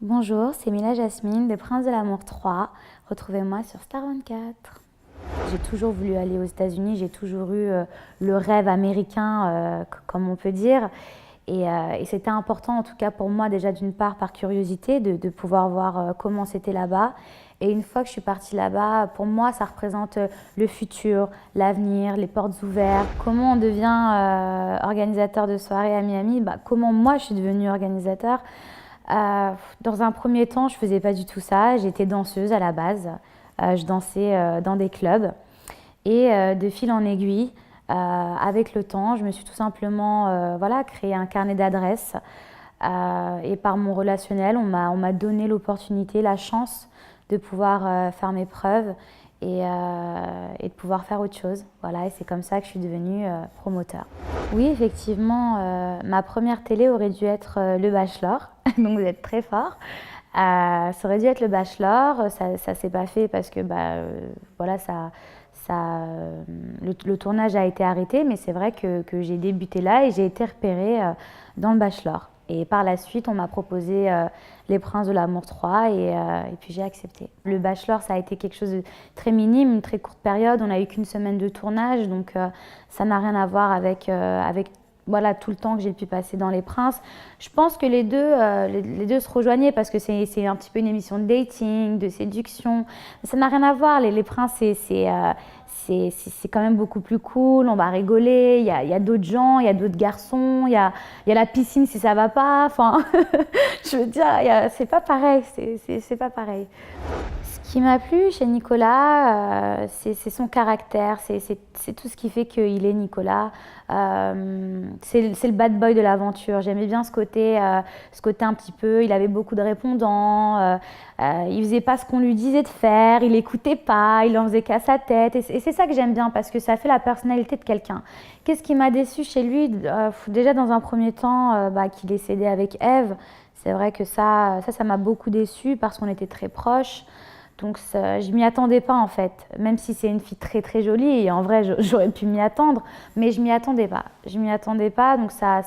Bonjour, c'est Mila Jasmine des Princes de l'Amour 3. Retrouvez-moi sur Star 24. J'ai toujours voulu aller aux États-Unis, j'ai toujours eu le rêve américain, comme on peut dire. Et c'était important, en tout cas pour moi, déjà d'une part par curiosité, de pouvoir voir comment c'était là-bas. Et une fois que je suis partie là-bas, pour moi, ça représente le futur, l'avenir, les portes ouvertes. Comment on devient organisateur de soirée à Miami? Comment moi, je suis devenue organisateur? Dans un premier temps, je ne faisais pas du tout ça. J'étais danseuse à la base. Je dansais dans des clubs. Et de fil en aiguille, avec le temps, je me suis tout simplement créé un carnet d'adresses. Et par mon relationnel, on m'a donné l'opportunité, la chance de pouvoir faire mes preuves et de pouvoir faire autre chose. Voilà, et c'est comme ça que je suis devenue promoteur. Oui, effectivement, ma première télé aurait dû être Le Bachelor, donc vous êtes très fort. Ça aurait dû être Le Bachelor, ça s'est pas fait parce que le tournage a été arrêté, mais c'est vrai que j'ai débuté là et j'ai été repérée dans Le Bachelor. Et par la suite, on m'a proposé Les Princes de l'Amour 3 et puis j'ai accepté. Le Bachelor, ça a été quelque chose de très minime, une très courte période. On n'a eu qu'une semaine de tournage, donc ça n'a rien à voir avec voilà, tout le temps que j'ai pu passer dans Les Princes. Je pense que les deux se rejoignaient parce que c'est un petit peu une émission de dating, de séduction. Ça n'a rien à voir. Les Princes, c'est quand même beaucoup plus cool, on va rigoler, il y a d'autres gens, il y a d'autres garçons, il y a la piscine si ça va pas, enfin, je veux dire, c'est pas pareil, c'est pas pareil. Ce qui m'a plu chez Nicolas, c'est son caractère, c'est tout ce qui fait qu'il est Nicolas. C'est le bad boy de l'aventure. J'aimais bien ce côté un petit peu. Il avait beaucoup de répondants. Il faisait pas ce qu'on lui disait de faire. Il écoutait pas. Il en faisait qu'à sa tête. Et c'est ça que j'aime bien parce que ça fait la personnalité de quelqu'un. Qu'est-ce qui m'a déçue chez lui? Déjà dans un premier temps, qu'il ait cédé avec Eve. C'est vrai que ça m'a beaucoup déçue parce qu'on était très proches. Donc je m'y attendais pas en fait, même si c'est une fille très très jolie et en vrai j'aurais pu m'y attendre, mais je m'y attendais pas. Je m'y attendais pas, donc ça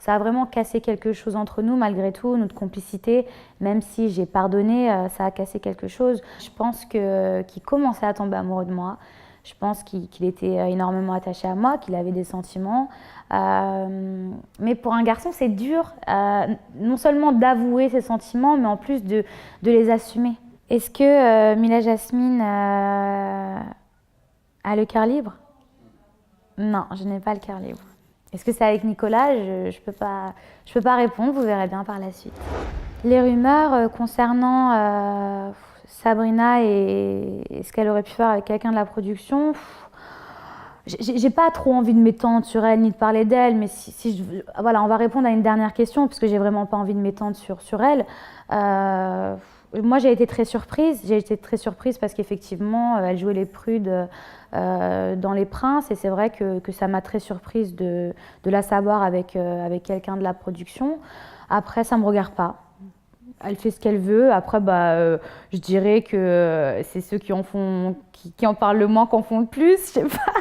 a vraiment cassé quelque chose entre nous malgré tout, notre complicité, même si j'ai pardonné, ça a cassé quelque chose. Je pense qu'il commençait à tomber amoureux de moi. Je pense qu'il était énormément attaché à moi, qu'il avait des sentiments. Mais pour un garçon, c'est dur, non seulement d'avouer ses sentiments, mais en plus de les assumer. Est-ce que Mila Jasmine a le cœur libre? Non, je n'ai pas le cœur libre. Est-ce que c'est avec Nicolas? Je peux pas répondre, vous verrez bien par la suite. Les rumeurs concernant Sabrina et ce qu'elle aurait pu faire avec quelqu'un de la production, j'ai pas trop envie de m'étendre sur elle ni de parler d'elle, mais voilà, on va répondre à une dernière question parce que j'ai vraiment pas envie de m'étendre sur elle. Moi, j'ai été très surprise. J'ai été très surprise parce qu'effectivement, elle jouait les prudes dans Les Princes et c'est vrai que ça m'a très surprise de la savoir avec quelqu'un de la production. Après, ça me regarde pas. Elle fait ce qu'elle veut. Après, je dirais que c'est ceux qui en parlent le moins qui en font le plus. Je sais pas.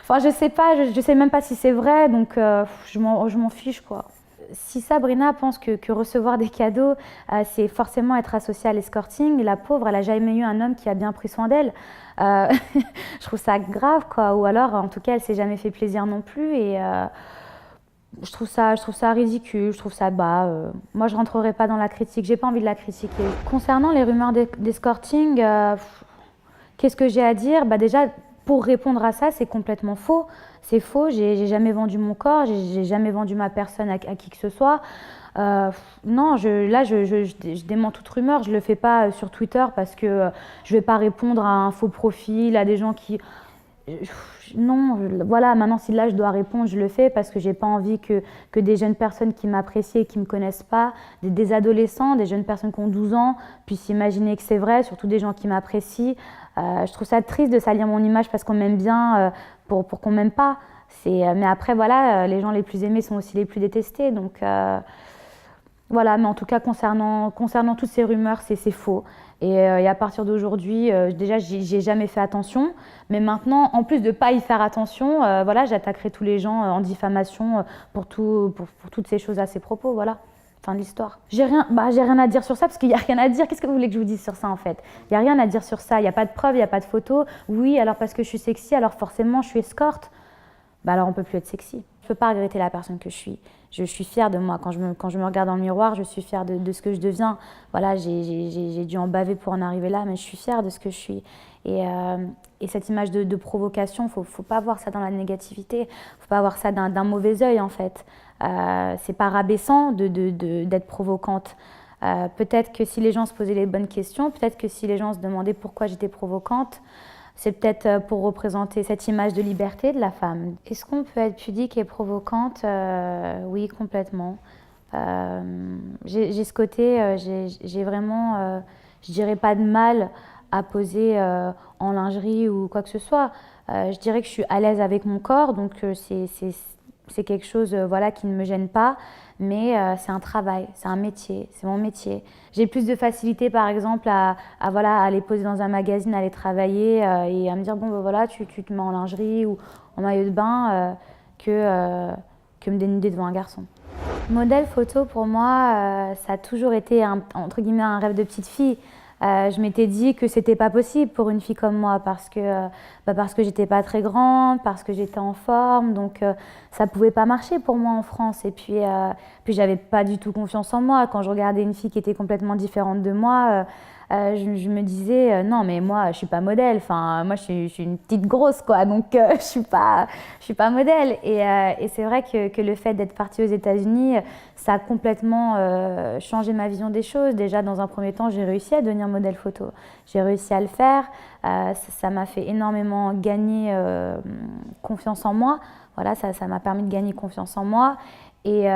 Enfin, je sais pas. Je sais même pas si c'est vrai. Donc, je m'en fiche, quoi. Si Sabrina pense que recevoir des cadeaux, c'est forcément être associée à l'escorting, la pauvre, elle a jamais eu un homme qui a bien pris soin d'elle. Je trouve ça grave, quoi. Ou alors, en tout cas, elle s'est jamais fait plaisir non plus. Et je trouve ça ridicule, je trouve ça bas. Moi, je rentrerai pas dans la critique, j'ai pas envie de la critiquer. Concernant les rumeurs d'escorting, qu'est-ce que j'ai à dire? Déjà, pour répondre à ça, c'est complètement faux. C'est faux, j'ai jamais vendu mon corps, j'ai jamais vendu ma personne à qui que ce soit. Non, je dément toute rumeur, je le fais pas sur Twitter parce que je vais pas répondre à un faux profil, à des gens qui... Non, voilà, maintenant si là je dois répondre, je le fais parce que j'ai pas envie que des jeunes personnes qui m'apprécient et qui me connaissent pas, des adolescents, des jeunes personnes qui ont 12 ans, puissent imaginer que c'est vrai, surtout des gens qui m'apprécient. Je trouve ça triste de salir mon image parce qu'on m'aime bien pour qu'on m'aime pas. Mais après, voilà, les gens les plus aimés sont aussi les plus détestés. Donc voilà, mais en tout cas, concernant toutes ces rumeurs, c'est faux. Et à partir d'aujourd'hui, déjà, j'y ai jamais fait attention. Mais maintenant, en plus de ne pas y faire attention, voilà, j'attaquerai tous les gens en diffamation pour toutes ces choses à ces propos. Voilà. Fin de l'histoire. J'ai rien à dire sur ça parce qu'il n'y a rien à dire. Qu'est-ce que vous voulez que je vous dise sur ça en fait? Il n'y a rien à dire sur ça. Il n'y a pas de preuves, il n'y a pas de photos. Oui, alors parce que je suis sexy, alors forcément je suis escorte. Bah alors on ne peut plus être sexy. Je ne peux pas regretter la personne que je suis. Je suis fière de moi. Quand je me regarde dans le miroir, je suis fière de ce que je deviens. Voilà, j'ai dû en baver pour en arriver là, mais je suis fière de ce que je suis. Et cette image de provocation, il ne faut pas voir ça dans la négativité. Il ne faut pas voir ça d'un mauvais œil en fait. C'est pas rabaissant d'être provocante. Peut-être que si les gens se posaient les bonnes questions, peut-être que si les gens se demandaient pourquoi j'étais provocante, c'est peut-être pour représenter cette image de liberté de la femme. Est-ce qu'on peut être pudique et provocante? Oui, complètement. J'ai ce côté, j'ai vraiment, je dirais pas de mal à poser en lingerie ou quoi que ce soit. Je dirais que je suis à l'aise avec mon corps, donc c'est quelque chose voilà, qui ne me gêne pas, mais c'est un travail, c'est un métier, c'est mon métier. J'ai plus de facilité par exemple voilà, à aller poser dans un magazine, à aller travailler et à me dire bon ben voilà, tu te mets en lingerie ou en maillot de bain que me dénuder devant un garçon. Modèle photo pour moi, ça a toujours été entre guillemets un rêve de petite fille. Je m'étais dit que c'était pas possible pour une fille comme moi parce que j'étais pas très grande, parce que j'étais en forme, donc ça pouvait pas marcher pour moi en France. Et puis j'avais pas du tout confiance en moi. Quand je regardais une fille qui était complètement différente de moi, je me disais non mais moi je suis pas modèle. Enfin moi je suis une petite grosse quoi, donc je suis pas modèle. Et c'est vrai que le fait d'être partie aux États-Unis, ça a complètement changé ma vision des choses. Déjà dans un premier temps, j'ai réussi à devenir modèle photo. J'ai réussi à le faire. Ça m'a fait énormément gagner confiance en moi. Voilà, ça m'a permis de gagner confiance en moi. Et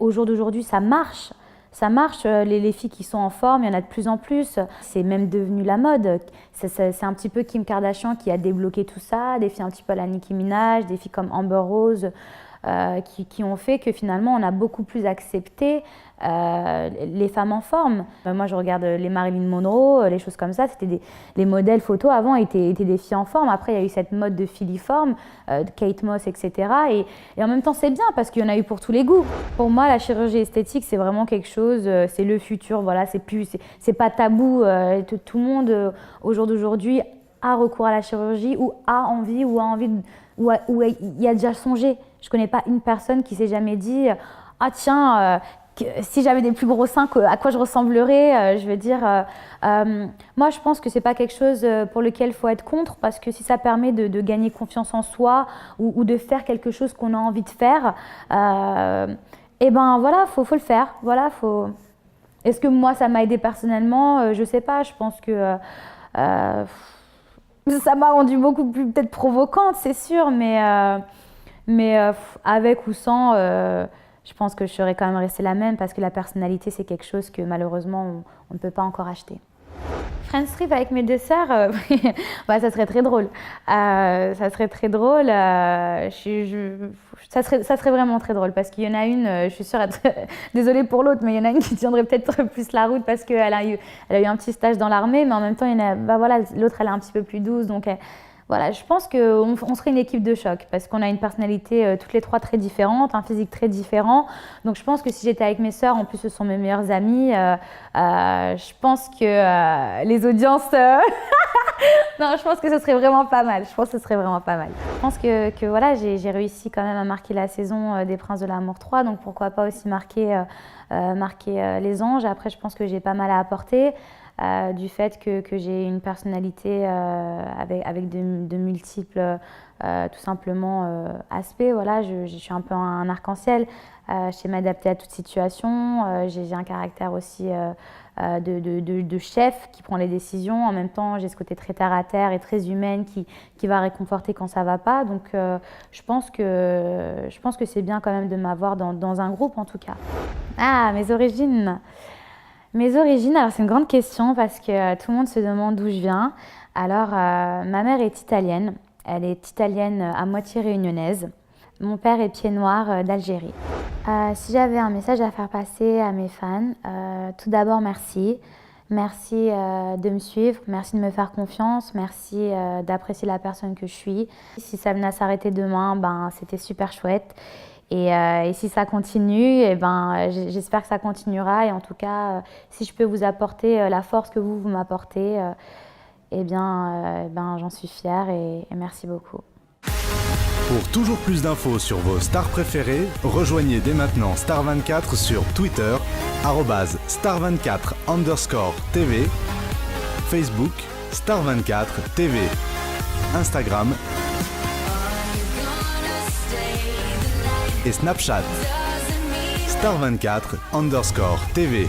au jour d'aujourd'hui, ça marche. Ça marche, les filles qui sont en forme, il y en a de plus en plus. C'est même devenu la mode. C'est un petit peu Kim Kardashian qui a débloqué tout ça, des filles un petit peu à la Nicki Minaj, des filles comme Amber Rose, qui ont fait que finalement on a beaucoup plus accepté les femmes en forme. Moi je regarde les Marilyn Monroe, les choses comme ça, les modèles photos avant étaient des filles en forme. Après il y a eu cette mode de filiforme, de Kate Moss, etc. Et en même temps c'est bien parce qu'il y en a eu pour tous les goûts. Pour moi la chirurgie esthétique c'est vraiment quelque chose, c'est le futur, voilà, c'est pas tabou. Tout le monde au jour d'aujourd'hui a recours à la chirurgie ou a envie ou il a déjà songé. Je ne connais pas une personne qui s'est jamais dit « Ah tiens, si j'avais des plus gros seins, à quoi je ressemblerais ?» Je veux dire, moi je pense que ce n'est pas quelque chose pour lequel il faut être contre parce que si ça permet de gagner confiance en soi ou de faire quelque chose qu'on a envie de faire, et ben voilà, faut le faire. Voilà, faut... Est-ce que moi ça m'a aidé personnellement? Je ne sais pas, je pense que... ça m'a rendue beaucoup plus peut-être provocante, c'est sûr, mais avec ou sans, je pense que je serais quand même restée la même parce que la personnalité, c'est quelque chose que malheureusement, on ne peut pas encore acheter. Friends trip avec mes deux sœurs, bah, ça serait très drôle. Ça serait très drôle. Ça serait vraiment très drôle parce qu'il y en a une, je suis sûre, désolée pour l'autre, mais il y en a une qui tiendrait peut-être plus la route parce qu'elle a eu un petit stage dans l'armée, mais en même temps, voilà, l'autre, elle est un petit peu plus douce. Donc, voilà, je pense qu'on serait une équipe de choc parce qu'on a une personnalité toutes les trois très différente, un physique très différent. Donc je pense que si j'étais avec mes sœurs, en plus ce sont mes meilleures amies, je pense que les audiences... non, je pense que ce serait vraiment pas mal. Je pense que ce serait vraiment pas mal. Je pense que voilà, j'ai réussi quand même à marquer la saison des Princes de l'Amour 3, donc pourquoi pas aussi marquer les Anges. Après, je pense que j'ai pas mal à apporter. Du fait que j'ai une personnalité avec de multiples tout simplement aspects. Voilà, je suis un peu un arc-en-ciel. Je sais m'adapter à toute situation. J'ai un caractère aussi de chef qui prend les décisions. En même temps, j'ai ce côté très terre-à-terre et très humaine qui va réconforter quand ça ne va pas. Donc, je pense que c'est bien quand même de m'avoir dans un groupe en tout cas. Ah, mes origines. Mes origines, alors c'est une grande question parce que tout le monde se demande d'où je viens. Alors, ma mère est italienne. Elle est italienne à moitié réunionnaise. Mon père est pied noir d'Algérie. Si j'avais un message à faire passer à mes fans, tout d'abord merci. Merci de me suivre, merci de me faire confiance, merci d'apprécier la personne que je suis. Si ça venait à s'arrêter demain, ben, c'était super chouette. Et si ça continue, eh ben, j'espère que ça continuera. Et en tout cas, si je peux vous apporter la force que vous m'apportez, eh bien, j'en suis fière et merci beaucoup. Pour toujours plus d'infos sur vos stars préférées, rejoignez dès maintenant Star24 sur Twitter, @star24_TV, Facebook, Star24 TV, Instagram et Snapchat, Star24_TV.